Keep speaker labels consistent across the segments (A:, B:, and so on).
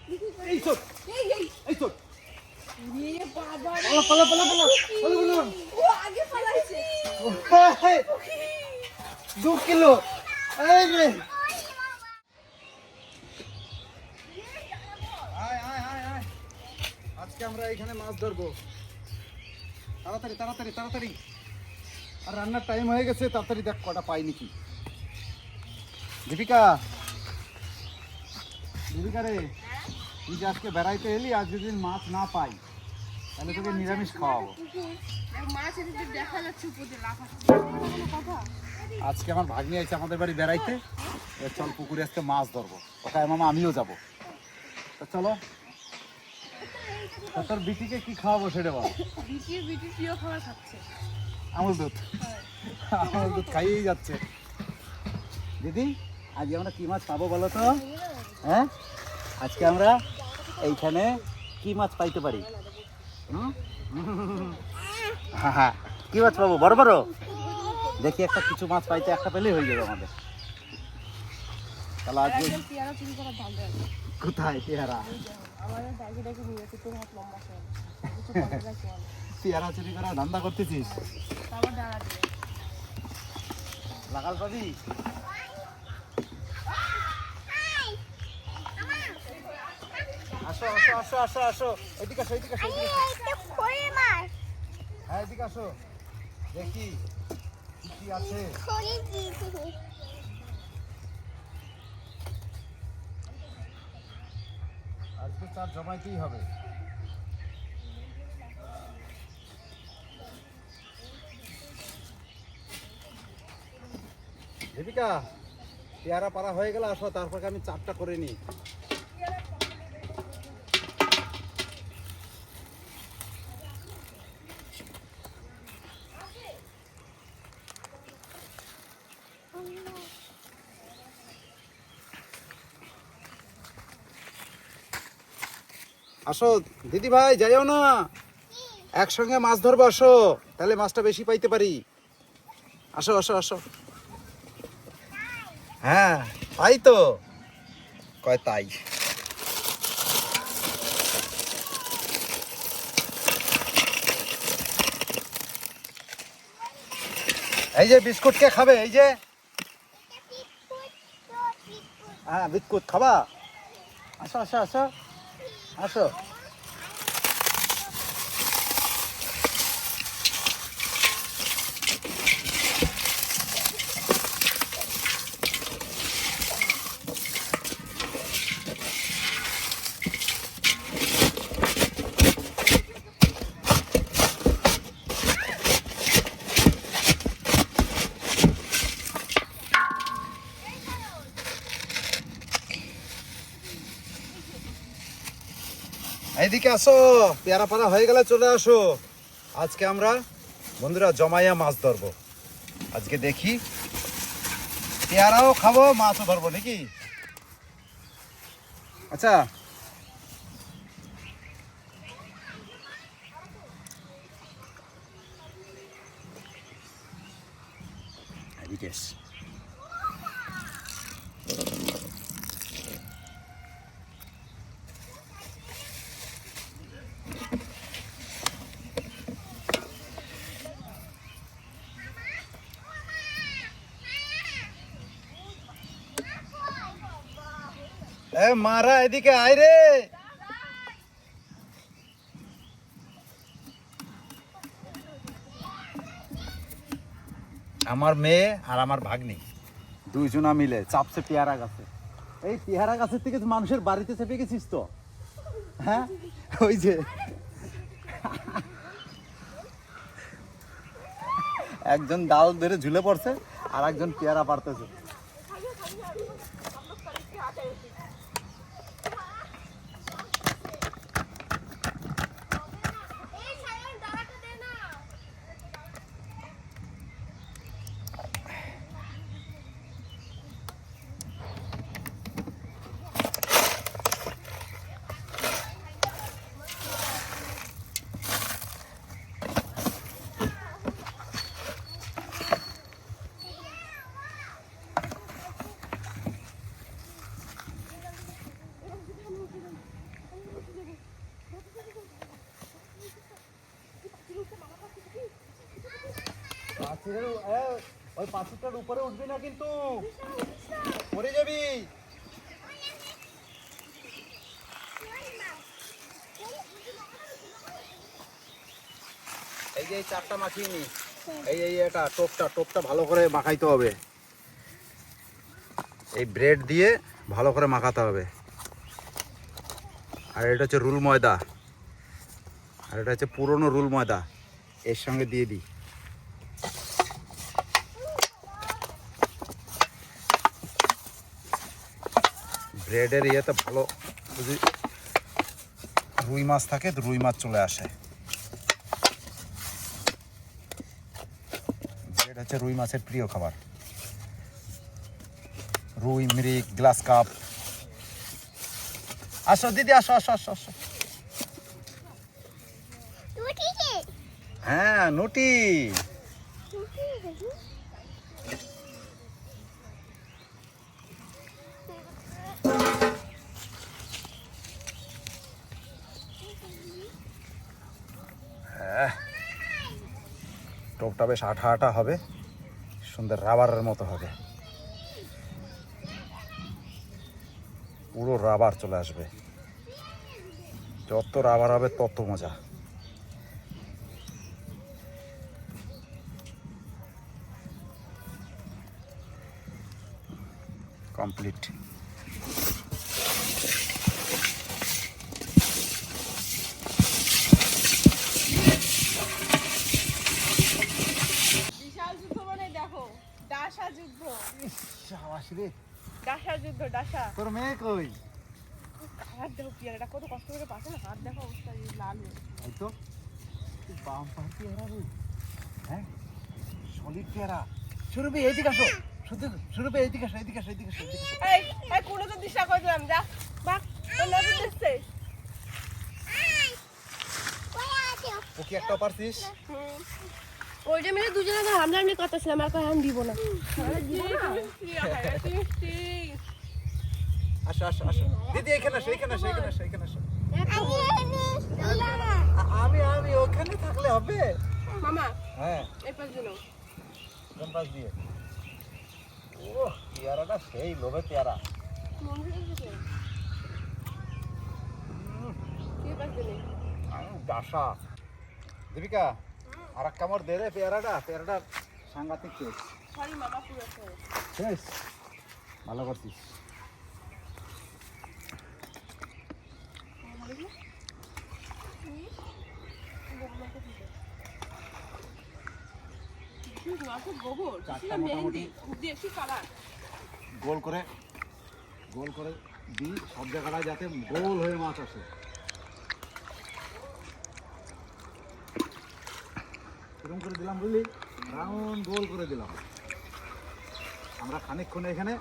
A: এই চোট এই চোট ও আগে পালাইছে 2 কিলো এই রে আজকে আমরা এখানে মাছ ধরবো তাড়াতাড়ি তাড়াতাড়ি তাড়াতাড়ি আর রান্নার টাইম হয়ে গেছে তাড়াতাড়ি দেখ কটা পাই নাকি দীপিকা দীপিকা রে তুই যে আজকে বেড়াইতে এলি আজ যদি মাছ না পাই তাহলে তোকে নিরামিষ খাওয়াবো আজকে আমার ভাগ্নি আছে আমাদের বাড়ি বেড়াইতে চল পুকুরে আজকে মাছ ধরবো ওখানে মামা আমিও যাবো তো চলো তোর বিটিকে কি খাওয়াবো সেটা বল আমুল দুধ আমুল দুধ খাইয়েই যাচ্ছে দিদি আজকে আমরা কি মাছ পাবো বলো তো হ্যাঁ আজকে আমরা এইখানে কি মাছ পাইতে পারি হ্যাঁ কি মাছ পাবো বড় বড় দেখি একটা কিছু মাছ পাইতে একটা পেলেই হয়ে যাবে আমাদের তাহলে আজকে কোথায় পেয়ারা পেয়ারা চুরি করা ধান্দা করতেছিস লাগাল পাবি আসো আসো আসো আসো আসো এদিকে আসো এদিকে আসো হ্যাঁ এদিকে আসো দেখি কি আছে আজকে চার জমাইতেই হবে দীপিকা পেয়ারা পাড়া হয়ে গেল আসো তারপরে আমি চারটা করে নিই আসো দিদি ভাই যাইও না একসঙ্গে মাছ ধরবো আসো তাহলে মাছটা বেশি পাইতে পারি আসো আসো আসো হ্যাঁ তাই তো কয় তাই এই যে বিস্কুট কে খাবে এই যে হ্যাঁ বিস্কুট খাবা আসো আসো আসো আসো এইদিকে আসো পেয়ারা পাড়া হয়ে গেলে চলে আসো আজকে আমরা বন্ধুরা জমাইয়া মাছ ধরবো আজকে দেখি পেয়ারাও খাবো মাছও ধরবো নাকি আচ্ছা এদিকে মারা এদিকে আয় রে আমার মেয়ে আর আমার ভাগ্নি দুইজনা মিলে চাপছে পেয়ারা গাছে এই পেয়ারা গাছের থেকে মানুষের বাড়িতে চেপে গেছিস তো হ্যাঁ ওই যে একজন ডাল ধরে ঝুলে পড়ছে আর একজন পেয়ারা পারতেছে ওই পাথরটার উপরে উঠবি না কিন্তু, মরে যাবি। এই যে এই চারটা মাখিয়ে নি, এই এটা টোপটা ভালো করে মাখাইতে হবে, এই ব্রেড দিয়ে ভালো করে মাখাতে হবে। আর এটা হচ্ছে রুল ময়দা, আর এটা হচ্ছে পুরনো রুল ময়দা, এর সঙ্গে দিয়ে দিই। ব্রেডের ইয়েতে ভালো যদি রুই মাছ থাকে তো রুই মাছ চলে আসে। ব্রেড হচ্ছে রুই মাছের প্রিয় খাবার। রুই, মৃগ, গ্লাস কাপ। আসো দিদি, আসো আসো আসো আসো। হ্যাঁ নুটি। টোপটা বেশ আঠা আঠা হবে, সুন্দর রাবারের মতো হবে, পুরো রাবার চলে আসবে। যত রাবার হবে তত মজা। কমপ্লিট।
B: বিশাল যুদ্ধ মানে দেখো, ডাসা যুদ্ধ। ডাসা যুদ্ধ, ডাসা।
A: তোর মেয়ে কই?
B: হাত দেখো পেয়ারাটা কত কষ্ট করে পাচ্ছে না, হাত দেখো অবস্থা লাল হয়ে।
A: এই তো বাম পাহাড় পেয়ারা রে, হ্যাঁ সলিড পেয়ারা। সুরভি এইদিকে আসো, সুরভি এইদিকে আসো, এইদিকে আসো, এইদিকে আসো, এইদিকে আসো।
B: এই কোনো তো দিশা করে দিলাম, যা বাহ, ওর নজর দিচ্ছে।
A: ও কি একটা পারছিস?
B: ওই যে মিলে দুজনে তো হামলামলি করতেছিলাম, আর কই আমি দিব না।
A: আসো আসো আসো দিদি, এখানে আসো, এখানে আসো, এখানে আসো, এখানে আসো। আমি ওখানে থাকলে হবে
B: মামা।
A: হ্যাঁ
B: এই পাশ দিলো
A: কোন পাশ দিয়ে? ও পেয়ারাটা সেই লোভে পেয়ারা। ডাসা। দীপিকা আর এক কামড় দে রে পেয়ারাটা সাংঘাতিক টেস্ট।
B: সরি মামা, পুরো
A: শেষ, ভালো করছিস। গোল করে দিই সব জায়গাটা, যাতে গোল হয়ে মাছ আসে। এরকম করে দিলাম বুঝলি, রাউন্ড গোল করে দিলাম। আমরা খানিকক্ষণ এখানে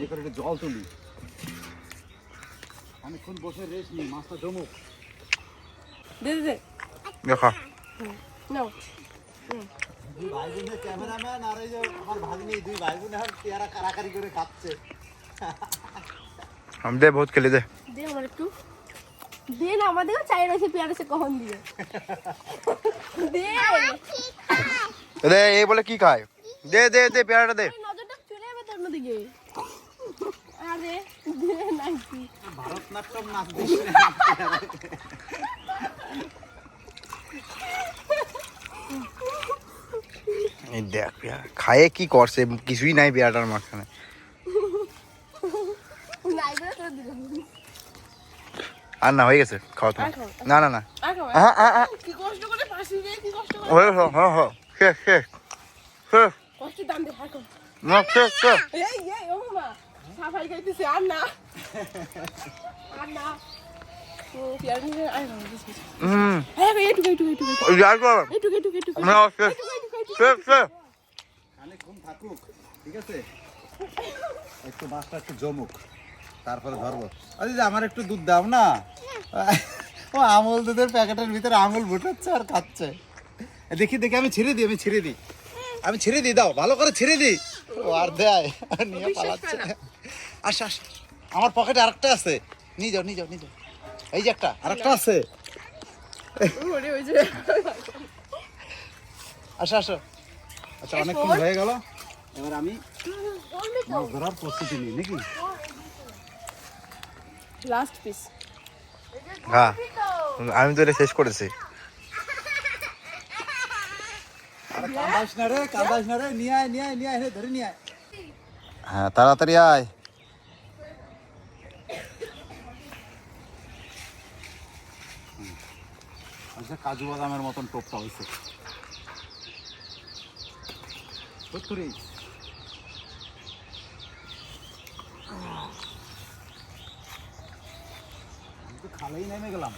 A: এই করে একটু জল তুলি, খানিকক্ষণ বসে রেস্ট নিই, মাছটা জমুক।
B: দে
A: দেখা
B: নাও।
A: দুই ভাই বোনের ক্যামেরাম্যান আর এই যে আমার ভাগ্নি, দুই ভাই বোন আর পেয়ারা কারাকারি করে খাচ্ছে।
C: हम दे बहुत खेले दे
B: দে আমার একটু দে না, আমাদেরও চাই রয়েছে পেয়ারা, সে কখন দিয়ে দে।
C: दे ये बोले की खाए दे दे दे प्यारा दे
B: নজরটা চলে যাবে তোর দিকে। আরে দে নাকি
A: ভারতনাট্যম নাচ দিস
C: এই দেখ यार খায়ে কি করছে কিছুই নাই পেয়ারাটার মাঝখানে
B: নাই বলে তোর দিলাম।
C: আর না হয়ে গেছে খাওয়া তোমার না না না
B: আর খাও, কি কষ্ট করে ফাঁসি রে, কি কষ্ট করে।
C: হয়ে হ্যাঁ হ্যাঁ শেষ শেষ শেষ
B: কষ্ট দাম দে, আর খাও।
C: না শেষ শেষ
B: এই ও মামা সাফাই গাইতেছে, আর না আর না। ও পেয়ারা নিয়ে আয় বাবা, বেশ বেশ। হ্যাঁ এইটুকু
C: यार को না শেষ শেষ শেষ
A: খানিকক্ষণ থাকুক, ঠিক আছে, একটু মাছটা একটু জমুক, তারপরে ধরবো। আরে আমার একটু দুধ দাও না। ও আমুল দুধের প্যাকেটের ভিতরে আঙুল ফুটাচ্ছে আর খাচ্ছে। দেখি আমি ছেড়ে দিই, দাও ভালো করে ছেড়ে দিই। ও আর দেয়, আর নিয়ে পালাচ্ছে। আসো আসো, আমার পকেটে আরেকটা আছে, নিয়ে যাও। এই যে একটা আরেকটা আছে।
B: ওরে ওই যে
A: আসো আচ্ছা অনেকক্ষণ হয়ে গেল, এবার আমি মাছ ধরার প্রস্তুতি নিই নাকি?
B: Last piece.
C: হ্যাঁ আমি তো এটা শেষ করেছি।
A: আরে কান্দাস না রে, নিয়ে আয় রে, ধরে নিয়ে আয়। হ্যাঁ তাড়াতাড়ি আয়। আচ্ছা কাজু বাদামের মতন টোপটা হয়েছে। সত্যি আমি তো খালেই নেমে গেলাম।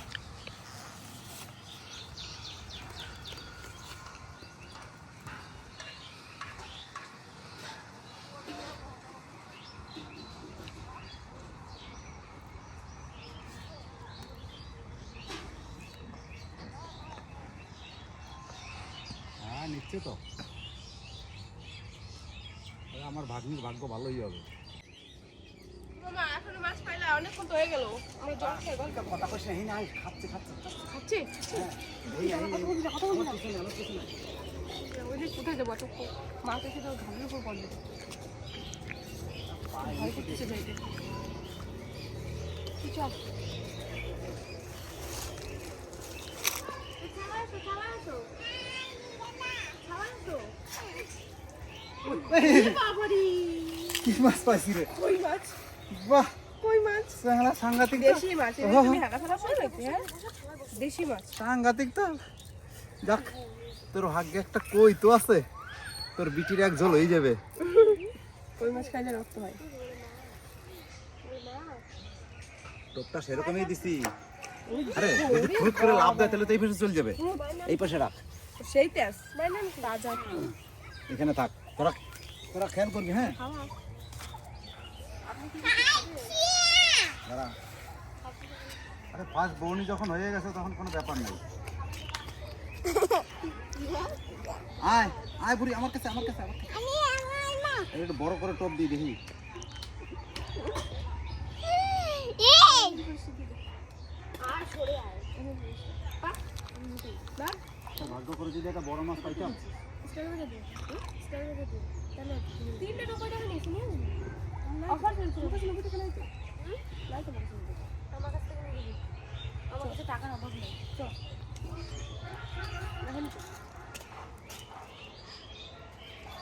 A: হ্যাঁ নিচ্ছে তো, আমার ভাগ্নির ভাগ্য ভালোই হবে।
B: মামা এখন মাছ পাইলা, অনেকক্ষণ তো হয়ে গেল। আমরা জল খেয়ে গল্প
A: কথা কইছ না, এই খাচ্ছে
B: খাচ্ছি।
A: এই
B: কথা বলবি না। ওই যে কোথায় যাবো? তো মাছ এসে তো ঘাড়ের উপর পড়বে। ভয় করতেছে যাইতে। চল।
A: কি মাছ পাইছি রে?
B: কই মাছ?
A: বাহ,
B: কই মাছ?
A: সাংঘাতিক তো।
B: দেশি মাছ। এটা তুমি হাঁকাছাড়া করে নাকি? হ্যাঁ, দেশি মাছ।
A: সাংঘাতিক তো। যাক, তোর ভাগ্যে একটা কই তো আছে, তোর বিটির এক ঝোল হয়ে যাবে।
B: কই মাছ খাইলে রক্ত হয়।
A: টোপটা সেরকমই দিছি। আরে যদি ফুট করে লাভ দেয় তাহলে তো এই পাশে চলে যাবে। এই পাশে রাখ,
B: সেই তেজ তাজা।
A: এখানে থাক। তোরা তোরা খেয়াল করবি। হ্যাঁ দাঁড়া। আরে ফার্স্ট বউনি যখন হয়ে গেছে তখন কোনো ব্যাপার নেই। আয় আয় বুড়ি, আমার কাছে একটু বড় করে টোপ দিই দেখি। ভাগ্য করে যদি একটা বড় মাছ পাইতাম।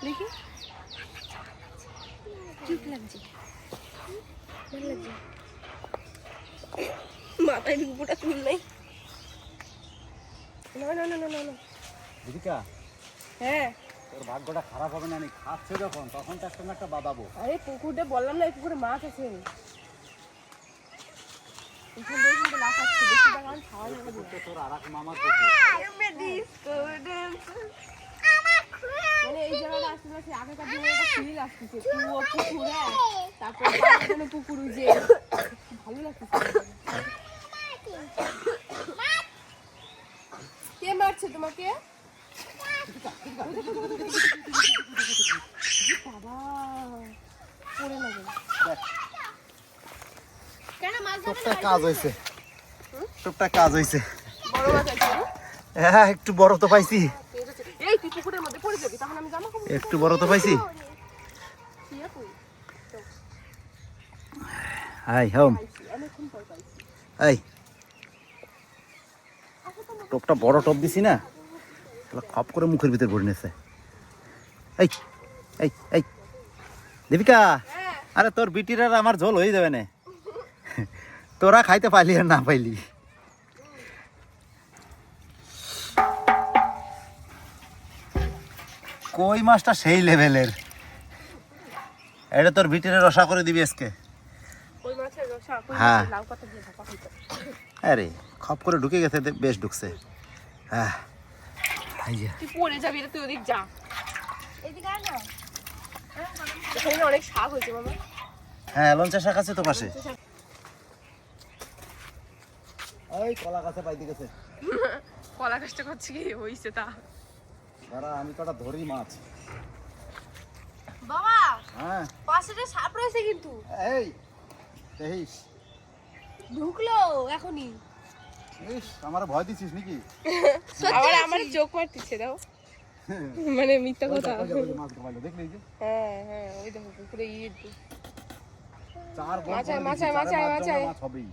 B: দেখি চুপ লাগছে, ভালো লাগছে। মাথায় দুপুরটা চুল নেই। না
A: দিদিকা,
B: হ্যাঁ
A: তোর ভাগ্যটা খারাপ হবে না। আমি খাচ্ছে যখন তখন তো একটা না একটা বাদাবো।
B: আরে পুকুরটা বললাম না, এই পুকুরে মাছ আছে। এখান থেকে কিন্তু লাফ আসছে, বেশি টাকা আমি খাওয়া যাবে না।
A: তো তোর আর এক মামার পুকুর।
B: মানে এই জায়গাটা আসলে সে আগেকার দিনে একটা ফিল আসতেছে, কুয়ো পুকুরে, তারপর কোনো পুকুর যে ভালো লাগতেছে। কে মারছে তোমাকে? বাবা পড়ে না গেল। কেন মাছ ধরবে
A: টোপটা কাজ হয়েছে, টোপটা কাজ হয়েছে।
B: বড় মাছ আছে?
A: হ্যাঁ একটু বড় তো পাইছি।
B: এই তুই পুকুরের মধ্যে পড়ে যাবি, তখন আমি জামা কাপড়
A: একটু বড় তো পাইছি। হাই হোম,
B: অনেকক্ষণ পর পাইছি।
A: এই টোপটা বড় টোপ দিছি না, তাহলে খপ করে মুখের ভিতর ভরে নিয়েছে। এই এই এই দেবিকা, আরে তোর বিটির আর আমার ঝোল হয়ে যাবে না। তোরা খাইতে পাইলি আর না পাইলি। কই মাছটা সেই লেভেলের। এটা তোর বিটিরে রসা করে দিবি আজকে।
B: ওই মাছের রসা, কই
A: হ্যাঁ।
B: মাছের লাউ পাতা দিয়ে ভাপা খাইতে।
A: আরে খপ করে ঢুকে গেছে, বেশ ঢুকছে। হ্যাঁ এই যে
B: তুই পড়ে যাবি রে, তুই ওদিক যা। এদিকে আয় না। এখানে অনেক শাক হয়েছে মামা।
A: হ্যাঁ লঞ্চা শাক আছে তো পাশে। ওই কলা গাছে পাইতে গেছে।
B: কলা গাছটা করছে কি হইছে তা?
A: দাঁড়া আমি কটা ধরি মাছ।
B: বাবা
A: হ্যাঁ
B: পাশেটা সাপ রয়েছে কিন্তু।
A: এই দেখিস।
B: ঢুকলো এখনই।
A: ইস আমার ভয় দিছিস নাকি?
B: আবার আমার চোখ মারতিছে দাও। মানে মিথ্যা
A: ওই
B: কথা।
A: দেখো, ওই যে মাছ ঘামাইলো, দেখলি এই যে?
B: হ্যাঁ হ্যাঁ, ওই দেখো পুকুরে ইট।
A: চার বড়
B: মাচায়,
A: করে
B: মাচায়,
A: দিয়েছি, চারে
B: মাচায়,
A: মাছ জমলে
B: মাচায়।
A: মাছ হবেই।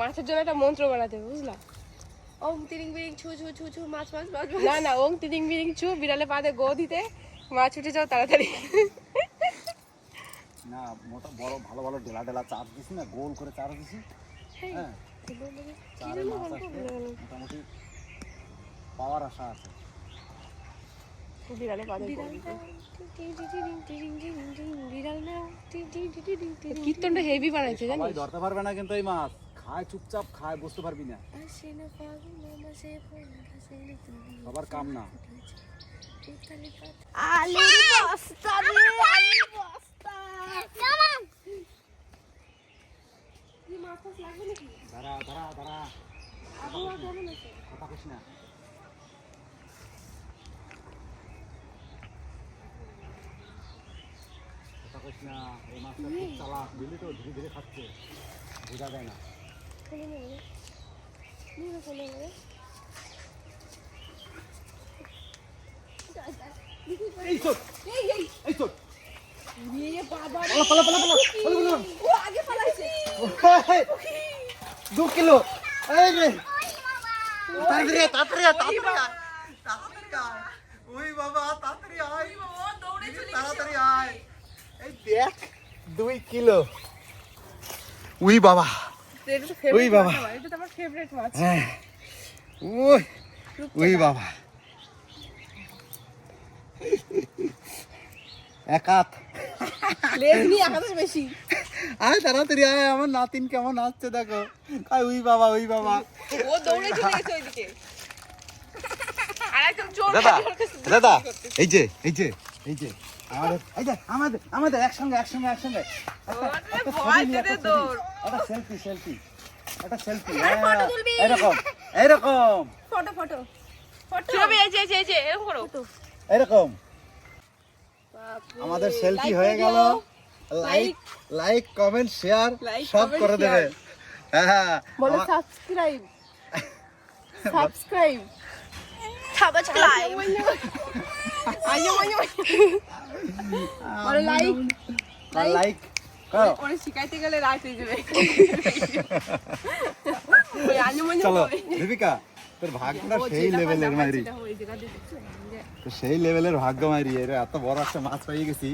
B: মাছের জন্য একটা মন্ত্র বানাতে হবে, বুঝলা?
D: ওম তিরিং বিরিং ছু ছু ছু ছু মাছ মাছ মাছ মাছ।
B: না না, ওং তিদিং বিরিং চু, বিড়ালে পাদে গো দিতে, মাছ উঠে যাও তাড়াতাড়ি।
A: না মোটা বড় ভালো ভালো ডেলা ডেলা চার দিছি না, গোল করে চার দিছি। হ্যাঁ, চারে মাছ আসলে মোটামুটি পাওয়ার আশা আছে।
B: বিড়ালে পাদে গো দিতে। কীর্তনটা হেভি বানাইছে
A: সবাই
B: জানিস?
A: ধরতে পারবে না কিন্তু এই মাছ খায়, চুপচাপ খায়, বুঝতে পারবি না। সবার কাম না।
D: আলুর বস্তা রে আলুর বস্তা।
A: দাঁড়া দাঁড়া দাঁড়া, কথা কইস না। কথা কইস না, এই মাছটা খুব চালাক, বুঝলি তো, ধীরে ধীরে খাচ্ছে, বোঝা যায় না। এই চোট, এই চোট। পালা, পালা, পালা, পালা, পালা, পালা।
D: ও আগে পালাইছে।
A: 2 কিলো। এই রে, তাড়াতাড়ি আয়, তাড়াতাড়ি আয়, তাড়াতাড়ি আয়, তাড়াতাড়ি আয়। ওই বাবা, তাড়াতাড়ি আয়, তাড়াতাড়ি আয়। এই দেখ, 2 কিলো। উই বাবা,
B: এটা তো favorite
A: ওই বাবা।
B: মাছ আমার, এটা তো আমার ফেভারিট মাছ।
A: হ্যাঁ, ওই, ওই বাবা। এক হাত।
B: লেজ নিয়ে একাদশ বেশি।
A: আয় তাড়াতাড়ি আয়, আমার নাতিন কেমন আসছে দেখো। আয় উই বাবা, উই বাবা।
B: ও দৌড়ে চলে গেছে ওইদিকে। আর একদম জোর
A: দাদা,
B: করে ওর কাছে
A: দাদা, এই যে, এই যে, এই যে, আমাদের, এই যে, আমাদের, আমাদের একসঙ্গে, একসঙ্গে, একসঙ্গে।
B: ওরে ভয় পেতে দৌড়।
A: একটা সেলফি, সেলফি, একটা সেলফি। এরকম, এরকম,
D: ফটো ফটো ফটো।
B: ছবি এই যে এই যে এই যে এরকম করো।
A: এরকম।
D: বাপরে,
A: আমাদের সেলফি
D: like
A: হয়ে
D: করে
A: গেল।
D: দিও।
A: Like, like, comment, share
B: Like,
A: সব
B: comment,
A: করে দেবে।
B: share।
A: হ্যাঁ,
B: বলো সাবস্ক্রাইব। সাবস্ক্রাইব।
D: সাবস্ক্রাইব।
B: আইয়ো আইয়ো। বলো লাইক।
A: লাইক করো।
B: ওরে শিখাইতে গেলে রাত হয়ে যাবে। ওই আইয়ো মানে
A: চলো দীপিকা, তোর ভাগ্যটা সেই লেভেলের মাইরি,
B: ওই জায়গা দিয়ে দেখছো?
A: তো সেই লেভেলের ভাগ্য মাইরি। এর এত বড় একটা মাছ পেয়ে গেছি।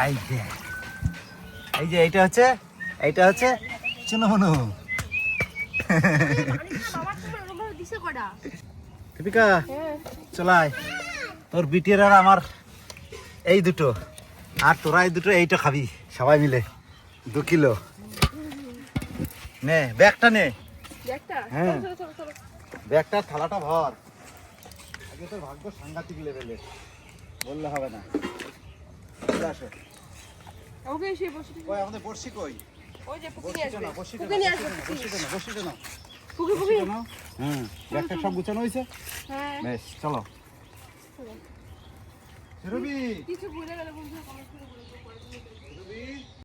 A: এই যে, এই যে, এইটা হচ্ছে, এইটা হচ্ছে চুনমুনু। দীপিকা
B: হ্যাঁ।
A: চলাই, তোর বিটির আর আমার এই দুটো, আর তোরা এই দুটো, এইটা খাবি সবাই মিলে। 2 কিলো নে, ব্যাগটা নে,
B: একটা
A: হ্যাঁ।
B: চলো চলো চলো।
A: ব্যাগটার থালাটা ভর। আগে তোর ভাগ্য সাংঘাতিক লেভেলের, বললে হবে না। চলে আসো।
B: ওকে এসে বসে
A: ওই আমাদের বড়শি কই?
B: ওই যে পুকুরে আসবে।
A: বড়শিটা
B: পুকুরে নিয়ে আসবে।
A: বড়শিটা নাও।
B: পুকুরে পুকুরে।
A: হ্যাঁ, ব্যাগটা সব গুছানো হয়েছে?
B: হ্যাঁ।
A: বেশ, চলো। রবি,
B: কিছু ভুলে গেলে বন্ধু কমেন্ট করে বলবো।
A: রবি।